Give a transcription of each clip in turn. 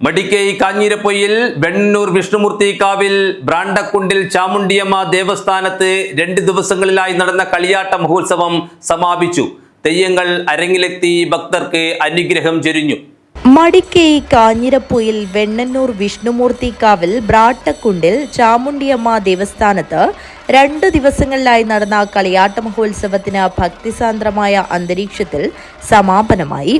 മടിക്കൈ കാഞ്ഞിരപ്പൊയിൽ വെണ്ണൂർ വിഷ്ണുമൂർത്തി കാവിൽ ബ്രാണ്ടക്കുണ്ടിൽ ചാമുണ്ടിയമ്മ ദേവസ്ഥാനത്ത് 2 ദിവസങ്ങളിലായി നടന്ന കളിയാട്ട മഹോത്സവം സമാപിച്ചു. തെയ്യങ്ങൾ അരങ്ങിലെത്തി ഭക്തർക്ക് അനുഗ്രഹം ചൊരിഞ്ഞു. മടിക്കൈ കാഞ്ഞിരപ്പൊയിൽ വെണ്ണൂർ വിഷ്ണുമൂർത്തി കാവിൽ ബ്രാട്ടക്കുണ്ടിൽ ചാമുണ്ടിയമ്മ ദേവസ്ഥാനത്ത് 2 ദിവസങ്ങളിലായി നടന്ന കളിയാട്ട മഹോത്സവത്തിന് ഭക്തിസാന്ദ്രമായ അന്തരീക്ഷത്തിൽ സമാപനമായി.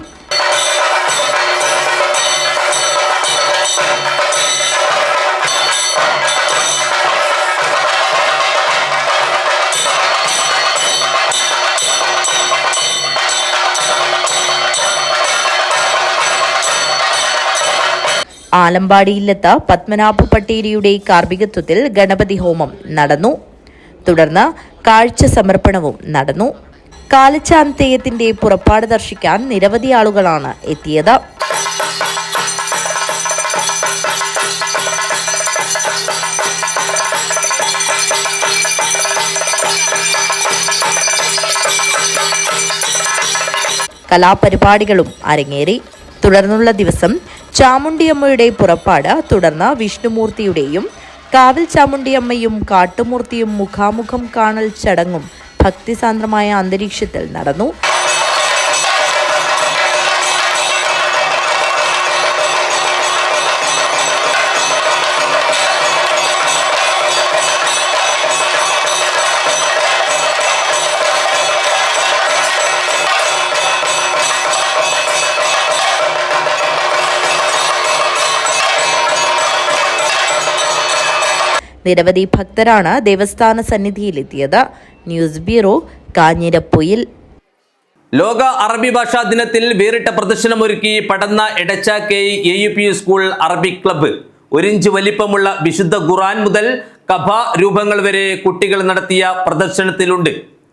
ആലമ്പാടിയിലെത്ത പത്മനാഭ പട്ടേരിയുടെ കാർമ്മികത്വത്തിൽ ഗണപതി ഹോമം നടന്നു. തുടർന്ന് കാഴ്ച സമർപ്പണവും നടന്നു. കാലച്ചാൻ തെയ്യത്തിന്റെ പുറപ്പാട് ദർശിക്കാൻ നിരവധി ആളുകളാണ് എത്തിയത്. കലാപരിപാടികളും അരങ്ങേറി. തുടർന്നുള്ള ദിവസം ചാമുണ്ടിയമ്മയുടെ പുറപ്പാട്, തുടർന്ന് വിഷ്ണുമൂർത്തിയുടെയും കാവിൽ ചാമുണ്ടിയമ്മയും കാട്ടുമൂർത്തിയും മുഖാമുഖം കാണൽ ചടങ്ങും ഭക്തിസാന്ദ്രമായ അന്തരീക്ഷത്തിൽ നടന്നു. നിരവധി ഭക്തരാണ് ദേവസ്ഥാന സന്നിധിയിലെത്തിയത്. News bureau, Kanhirapoyil. ലോക അറബി ഭാഷാ ദിനത്തിൽ വേറിട്ട പ്രദർശനമൊരുക്കി Padanna Edachakkai AUP school Arabic club. 1 inch വലിപ്പമുള്ള വിശുദ്ധ ഖുർആൻ മുതൽ കഫ രൂപങ്ങൾ വരെ കുട്ടികൾ നടത്തിയ പ്രദർശനത്തിലുണ്ട്.